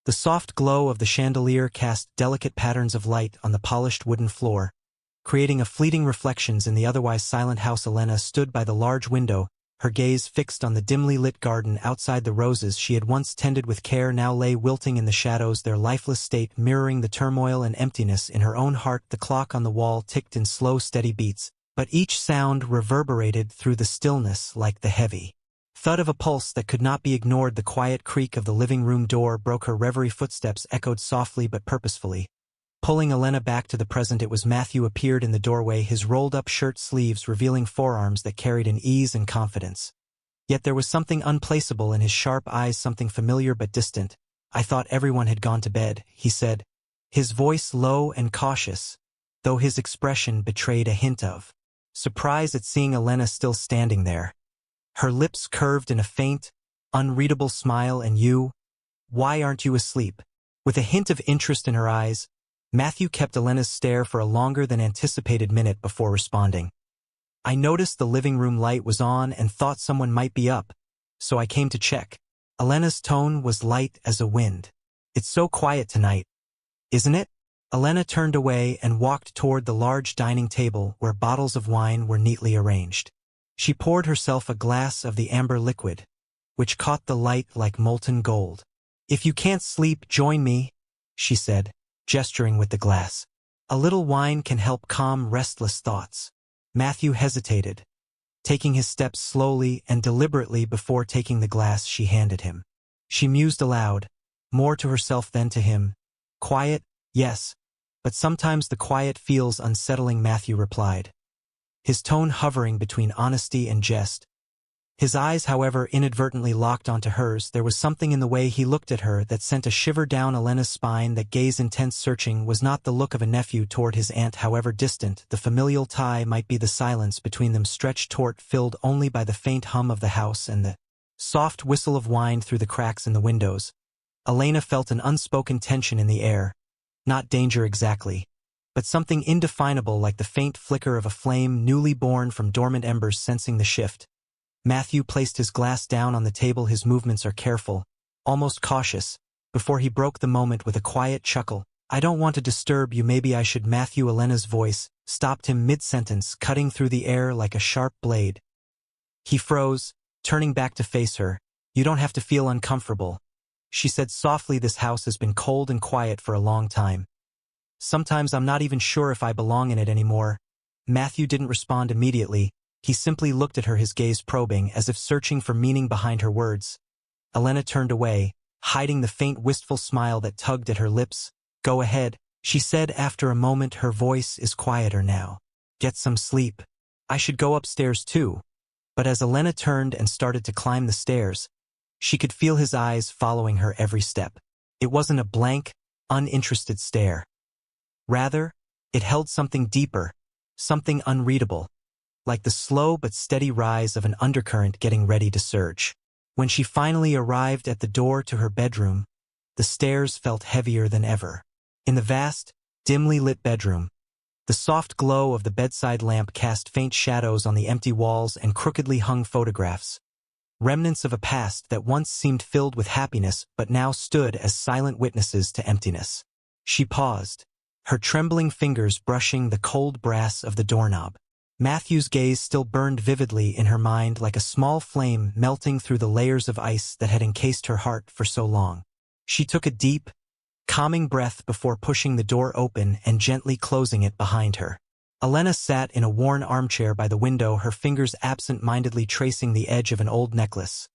The soft glow of the chandelier cast delicate patterns of light on the polished wooden floor, creating a fleeting reflections in the otherwise silent house. Elena stood by the large window, her gaze fixed on the dimly lit garden outside. The roses she had once tended with care now lay wilting in the shadows, their lifeless state mirroring the turmoil and emptiness in her own heart. The clock on the wall ticked in slow, steady beats, but each sound reverberated through the stillness like the heavy thud of a pulse that could not be ignored. The quiet creak of the living room door broke her reverie. Footsteps echoed softly but purposefully, pulling Elena back to the present. It was Matthew appeared in the doorway, his rolled-up shirt sleeves revealing forearms that carried an ease and confidence. Yet there was something unplaceable in his sharp eyes, something familiar but distant. "I thought everyone had gone to bed," he said, his voice low and cautious, though his expression betrayed a hint of surprise at seeing Elena still standing there. Her lips curved in a faint, unreadable smile. "And you? Why aren't you asleep?" With a hint of interest in her eyes, Matthew kept Elena's stare for a longer than anticipated minute before responding. "I noticed the living room light was on and thought someone might be up, so I came to check." Elena's tone was light as a wind. "It's so quiet tonight, isn't it?" Elena turned away and walked toward the large dining table where bottles of wine were neatly arranged. She poured herself a glass of the amber liquid, which caught the light like molten gold. "If you can't sleep, join me," she said, gesturing with the glass. "A little wine can help calm restless thoughts." Matthew hesitated, taking his steps slowly and deliberately before taking the glass she handed him. She mused aloud, more to herself than to him. "Quiet, yes, but sometimes the quiet feels unsettling," Matthew replied, his tone hovering between honesty and jest. His eyes, however, inadvertently locked onto hers. There was something in the way he looked at her that sent a shiver down Elena's spine. That gaze, intense, searching, was not the look of a nephew toward his aunt, however distant the familial tie might be. The silence between them stretched taut, filled only by the faint hum of the house and the soft whistle of wine through the cracks in the windows. Elena felt an unspoken tension in the air, not danger exactly, but something indefinable, like the faint flicker of a flame newly born from dormant embers. Sensing the shift, Matthew placed his glass down on the table. His movements are careful, almost cautious, before he broke the moment with a quiet chuckle. "I don't want to disturb you, maybe I should." Matthew. Elena's voice stopped him mid-sentence, cutting through the air like a sharp blade. He froze, turning back to face her. "You don't have to feel uncomfortable," she said softly. "This house has been cold and quiet for a long time. Sometimes I'm not even sure if I belong in it anymore." Matthew didn't respond immediately. He simply looked at her, his gaze probing, as if searching for meaning behind her words. Elena turned away, hiding the faint wistful smile that tugged at her lips. "Go ahead," she said after a moment. Her voice is quieter now. "Get some sleep. I should go upstairs too." But as Elena turned and started to climb the stairs, she could feel his eyes following her every step. It wasn't a blank, uninterested stare. Rather, it held something deeper, something unreadable, like the slow but steady rise of an undercurrent getting ready to surge. When she finally arrived at the door to her bedroom, the stairs felt heavier than ever. In the vast, dimly lit bedroom, the soft glow of the bedside lamp cast faint shadows on the empty walls and crookedly hung photographs, remnants of a past that once seemed filled with happiness but now stood as silent witnesses to emptiness. She paused, her trembling fingers brushing the cold brass of the doorknob. Matthew's gaze still burned vividly in her mind, like a small flame melting through the layers of ice that had encased her heart for so long. She took a deep, calming breath before pushing the door open and gently closing it behind her. Elena sat in a worn armchair by the window, her fingers absent-mindedly tracing the edge of an old necklace.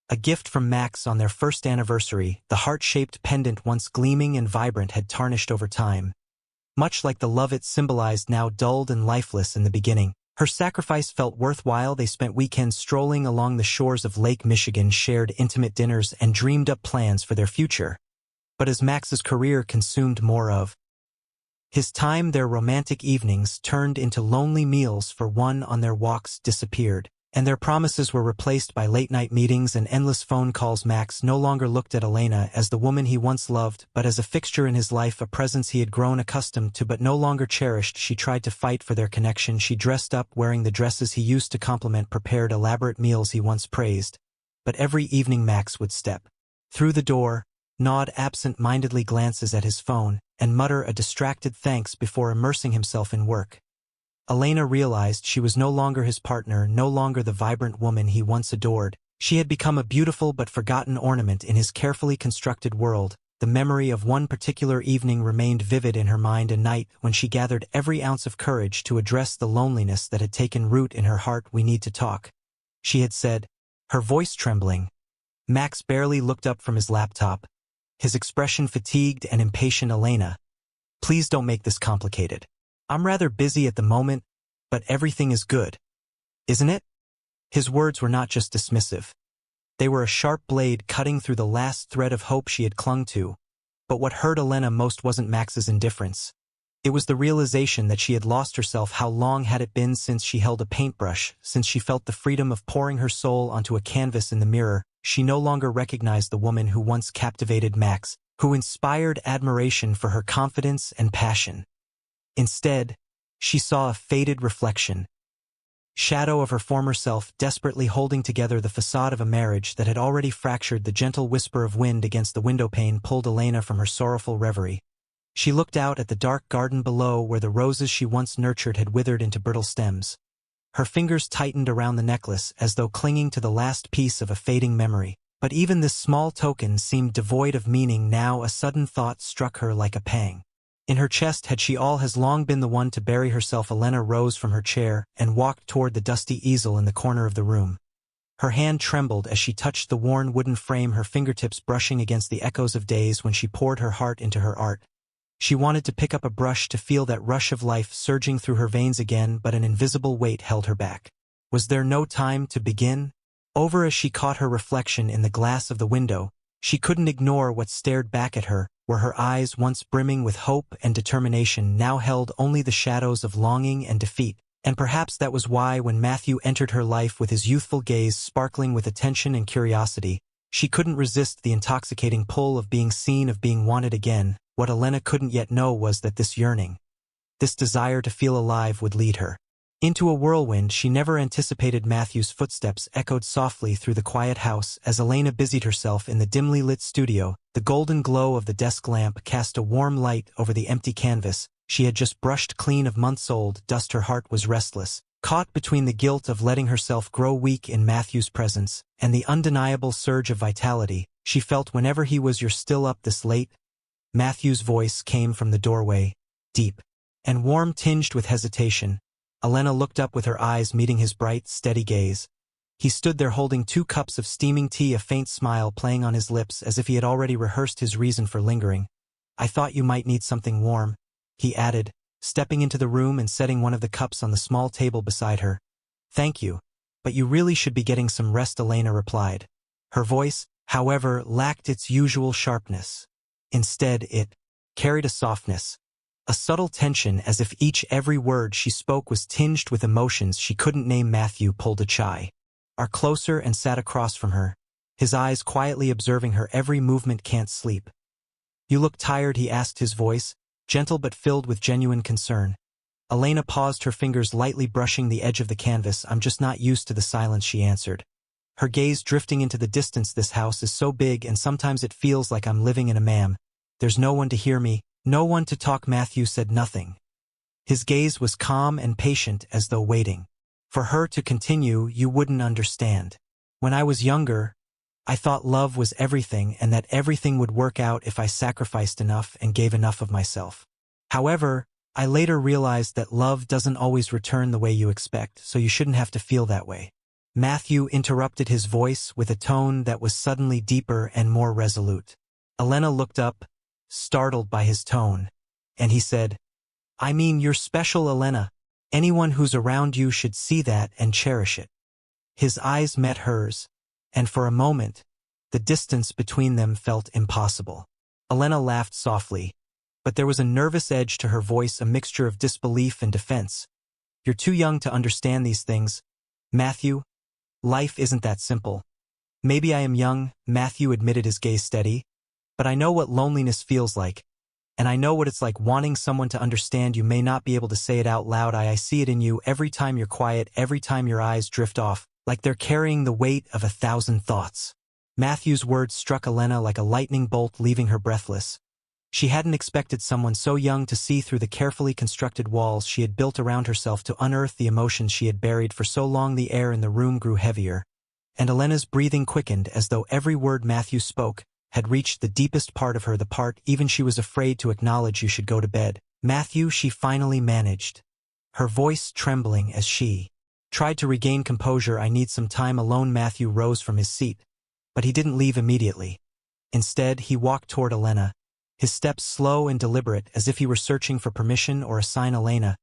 A gift from Max on their first anniversary, the heart-shaped pendant once gleaming and vibrant had tarnished over time. Much like the love it symbolized, now dulled and lifeless in the beginning. Her sacrifice felt worthwhile. They spent weekends strolling along the shores of Lake Michigan, shared intimate dinners, and dreamed up plans for their future. But as Max's career consumed more of his time, their romantic evenings turned into lonely meals, for one on their walks disappeared, and their promises were replaced by late-night meetings and endless phone calls. Max no longer looked at Elena as the woman he once loved, but as a fixture in his life, a presence he had grown accustomed to but no longer cherished. She tried to fight for their connection. She dressed up, wearing the dresses he used to compliment, prepared elaborate meals he once praised. But every evening Max would step through the door, nod absent-mindedly glances at his phone, and mutter a distracted thanks before immersing himself in work. Elena realized she was no longer his partner, no longer the vibrant woman he once adored. She had become a beautiful but forgotten ornament in his carefully constructed world. The memory of one particular evening remained vivid in her mind, a night when she gathered every ounce of courage to address the loneliness that had taken root in her heart. "We need to talk," she had said, her voice trembling. Max barely looked up from his laptop, his expression fatigued and impatient. "Elena, please don't make this complicated. I'm rather busy at the moment, but everything is good, isn't it?" His words were not just dismissive. They were a sharp blade cutting through the last thread of hope she had clung to. But what hurt Elena most wasn't Max's indifference. It was the realization that she had lost herself. How long had it been since she held a paintbrush, since she felt the freedom of pouring her soul onto a canvas in the mirror? She no longer recognized the woman who once captivated Max, who inspired admiration for her confidence and passion. Instead, she saw a faded reflection, shadow of her former self, desperately holding together the facade of a marriage that had already fractured. The gentle whisper of wind against the windowpane pulled Elena from her sorrowful reverie. She looked out at the dark garden below, where the roses she once nurtured had withered into brittle stems. Her fingers tightened around the necklace as though clinging to the last piece of a fading memory. But even this small token seemed devoid of meaning now. A sudden thought struck her like a pang. In her chest, had she all has long been the one to bury herself? Elena rose from her chair and walked toward the dusty easel in the corner of the room. Her hand trembled as she touched the worn wooden frame, her fingertips brushing against the echoes of days when she poured her heart into her art. She wanted to pick up a brush, to feel that rush of life surging through her veins again, but an invisible weight held her back. Was there no time to begin? Over as she caught her reflection in the glass of the window, she couldn't ignore what stared back at her, where her eyes, once brimming with hope and determination, now held only the shadows of longing and defeat. And perhaps that was why, when Matthew entered her life with his youthful gaze sparkling with attention and curiosity, she couldn't resist the intoxicating pull of being seen, of being wanted again. What Elena couldn't yet know was that this yearning, this desire to feel alive, would lead her into a whirlwind she never anticipated. Matthew's footsteps echoed softly through the quiet house as Elena busied herself in the dimly lit studio. The golden glow of the desk lamp cast a warm light over the empty canvas she had just brushed clean of months-old dust. Her heart was restless, caught between the guilt of letting herself grow weak in Matthew's presence and the undeniable surge of vitality she felt whenever he was. "You're still up this late?" Matthew's voice came from the doorway, deep and warm, tinged with hesitation. Elena looked up with her eyes meeting his bright, steady gaze. He stood there holding 2 cups of steaming tea, a faint smile playing on his lips as if he had already rehearsed his reason for lingering. "I thought you might need something warm," he added, stepping into the room and setting one of the cups on the small table beside her. "Thank you, but you really should be getting some rest," Elena replied. Her voice, however, lacked its usual sharpness. Instead, it carried a softness, a subtle tension, as if every word she spoke was tinged with emotions she couldn't name. Matthew pulled a chair closer and sat across from her, his eyes quietly observing her every movement. "Can't sleep?" "You look tired," he asked, his voice gentle but filled with genuine concern. Elena paused, her fingers lightly brushing the edge of the canvas. "I'm just not used to the silence," she answered, her gaze drifting into the distance. "This house is so big, and sometimes it feels like I'm living in a mam. There's no one to hear me, no one to talk." Matthew said nothing. His gaze was calm and patient, as though waiting for her to continue. "You wouldn't understand. When I was younger, I thought love was everything, and that everything would work out if I sacrificed enough and gave enough of myself. However, I later realized that love doesn't always return the way you expect, so you shouldn't have to feel that way." Matthew interrupted, his voice with a tone that was suddenly deeper and more resolute. Elena looked up, startled by his tone, and he said, "I mean, you're special, Elena. Anyone who's around you should see that and cherish it." His eyes met hers, and for a moment, the distance between them felt impossible. Elena laughed softly, but there was a nervous edge to her voice, a mixture of disbelief and defense. "You're too young to understand these things, Matthew. Life isn't that simple." "Maybe I am young," Matthew admitted, his gaze steady, "but I know what loneliness feels like, and I know what it's like wanting someone to understand. You may not be able to say it out loud. I see it in you every time you're quiet, every time your eyes drift off, like they're carrying the weight of 1,000 thoughts." Matthew's words struck Elena like a lightning bolt, leaving her breathless. She hadn't expected someone so young to see through the carefully constructed walls she had built around herself to unearth the emotions she had buried for so long. The air in the room grew heavier, and Elena's breathing quickened as though every word Matthew spoke had reached the deepest part of her, the part even she was afraid to acknowledge. You should go to bed. Matthew, she finally managed, her voice trembling as she tried to regain composure. I need some time alone. Matthew rose from his seat, but he didn't leave immediately. Instead, he walked toward Elena, his steps slow and deliberate, as if he were searching for permission or a sign. Elena.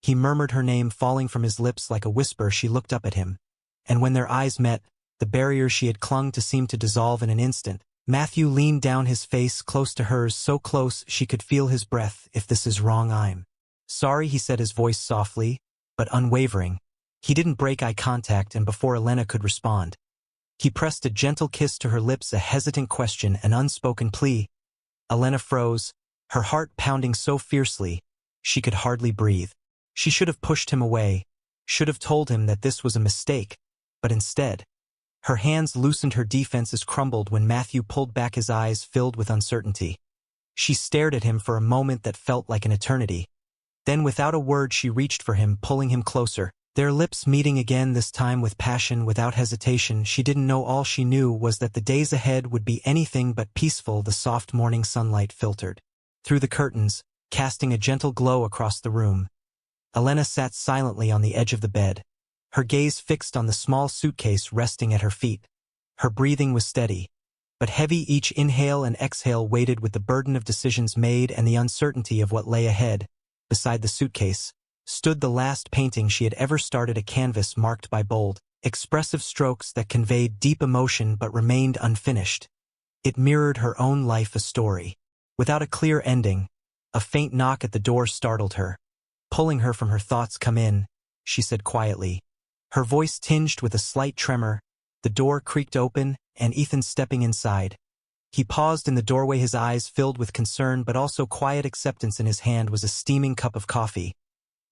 He murmured her name, falling from his lips like a whisper. She looked up at him, and when their eyes met, the barriers she had clung to seemed to dissolve in an instant. Matthew leaned down, his face close to hers, so close she could feel his breath. If this is wrong, I'm sorry, he said, his voice softly, but unwavering. He didn't break eye contact, and before Elena could respond, he pressed a gentle kiss to her lips, a hesitant question, an unspoken plea. Elena froze, her heart pounding so fiercely she could hardly breathe. She should have pushed him away, should have told him that this was a mistake, but instead, her hands loosened, her defenses crumbled when Matthew pulled back, his eyes filled with uncertainty. She stared at him for a moment that felt like an eternity. Then, without a word, she reached for him, pulling him closer. Their lips meeting again, this time with passion, without hesitation. She didn't know. All she knew was that the days ahead would be anything but peaceful. The soft morning sunlight filtered through the curtains, casting a gentle glow across the room. Elena sat silently on the edge of the bed, her gaze fixed on the small suitcase resting at her feet. Her breathing was steady, but heavy. Each inhale and exhale weighted with the burden of decisions made and the uncertainty of what lay ahead. Beside the suitcase stood the last painting she had ever started, a canvas marked by bold, expressive strokes that conveyed deep emotion but remained unfinished. It mirrored her own life, a story without a clear ending. A faint knock at the door startled her, pulling her from her thoughts. Come in, she said quietly, her voice tinged with a slight tremor. The door creaked open, and Ethan stepping inside. He paused in the doorway, his eyes filled with concern but also quiet acceptance. In his hand was a steaming cup of coffee.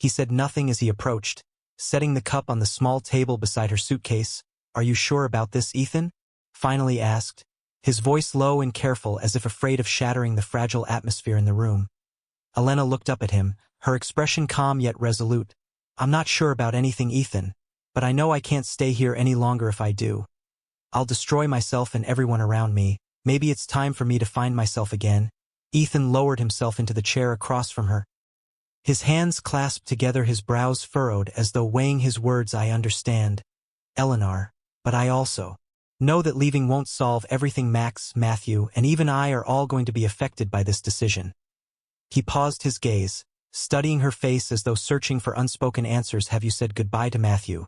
He said nothing as he approached, setting the cup on the small table beside her suitcase. Are you sure about this, Ethan? Finally asked, his voice low and careful, as if afraid of shattering the fragile atmosphere in the room. Elena looked up at him, her expression calm yet resolute. I'm not sure about anything, Ethan, but I know I can't stay here any longer. If I do, I'll destroy myself and everyone around me. Maybe it's time for me to find myself again. Ethan lowered himself into the chair across from her, his hands clasped together, his brows furrowed as though weighing his words. I understand, Eleanor, but I also know that leaving won't solve everything. Max, Matthew, and even I are all going to be affected by this decision. He paused, his gaze studying her face as though searching for unspoken answers. Have you said goodbye to Matthew?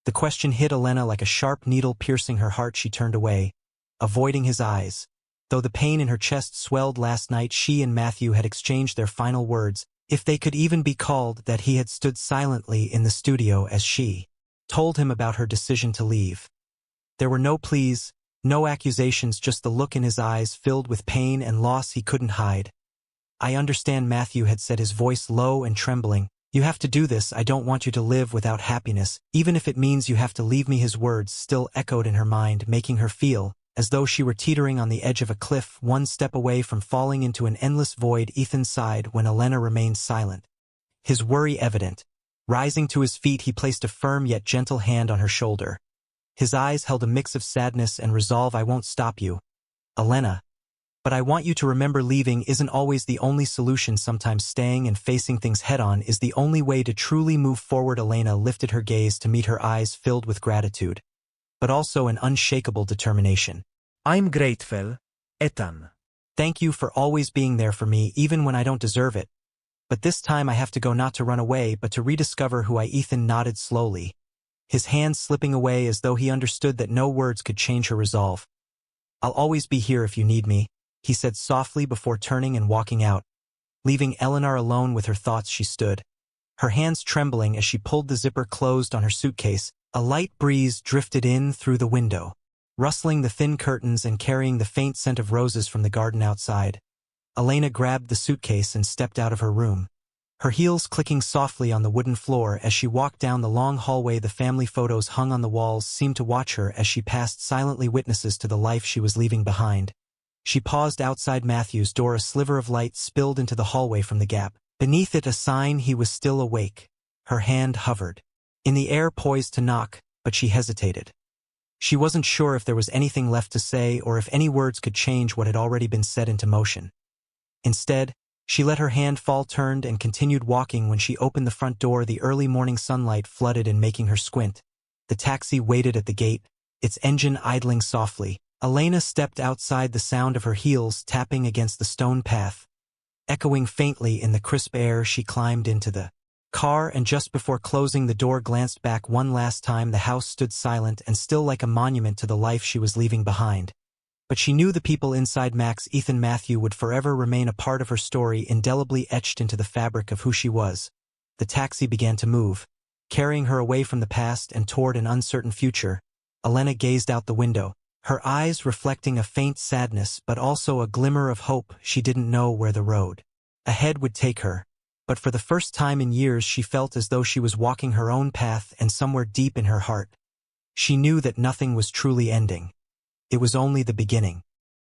The question hit Elena like a sharp needle, piercing her heart. She turned away, avoiding his eyes. Though the pain in her chest swelled, last night she and Matthew had exchanged their final words, if they could even be called that. He had stood silently in the studio as she told him about her decision to leave. There were no pleas, no accusations, just the look in his eyes filled with pain and loss he couldn't hide. I understand, Matthew had said, his voice low and trembling. You have to do this. I don't want you to live without happiness, even if it means you have to leave me. His words still echoed in her mind, making her feel as though she were teetering on the edge of a cliff, one step away from falling into an endless void. Ethan sighed when Elena remained silent, his worry evident. Rising to his feet, he placed a firm yet gentle hand on her shoulder. His eyes held a mix of sadness and resolve. I won't stop you, Elena, but I want you to remember leaving isn't always the only solution. Sometimes staying and facing things head-on is the only way to truly move forward. Elena lifted her gaze to meet her eyes filled with gratitude, but also an unshakable determination. I'm grateful, Ethan. Thank you for always being there for me, even when I don't deserve it. But this time I have to go, not to run away, but to rediscover who I. Ethan nodded slowly, his hands slipping away as though he understood that no words could change her resolve. I'll always be here if you need me, he said softly before turning and walking out. Leaving Eleanor alone with her thoughts, she stood, her hands trembling as she pulled the zipper closed on her suitcase. A light breeze drifted in through the window, rustling the thin curtains and carrying the faint scent of roses from the garden outside. Elena grabbed the suitcase and stepped out of her room, her heels clicking softly on the wooden floor as she walked down the long hallway. The family photos hung on the walls seemed to watch her as she passed, silently witnesses to the life she was leaving behind. She paused outside Matthew's door. A sliver of light spilled into the hallway from the gap. Beneath it, a sign he was still awake. Her hand hovered in the air, poised to knock, but she hesitated. She wasn't sure if there was anything left to say or if any words could change what had already been set into motion. Instead, she let her hand fall, turned, and continued walking. When she opened the front door, the early morning sunlight flooded in, making her squint. The taxi waited at the gate, its engine idling softly. Elena stepped outside, the sound of her heels tapping against the stone path echoing faintly in the crisp air. She climbed into the car and just before closing the door glanced back one last time. The house stood silent and still, like a monument to the life she was leaving behind. But she knew the people inside, Max, Ethan, Matthew, would forever remain a part of her story, indelibly etched into the fabric of who she was. The taxi began to move, carrying her away from the past and toward an uncertain future. Elena gazed out the window, her eyes reflecting a faint sadness but also a glimmer of hope. She didn't know where the road ahead would take her, but for the first time in years she felt as though she was walking her own path, and somewhere deep in her heart, she knew that nothing was truly ending. It was only the beginning.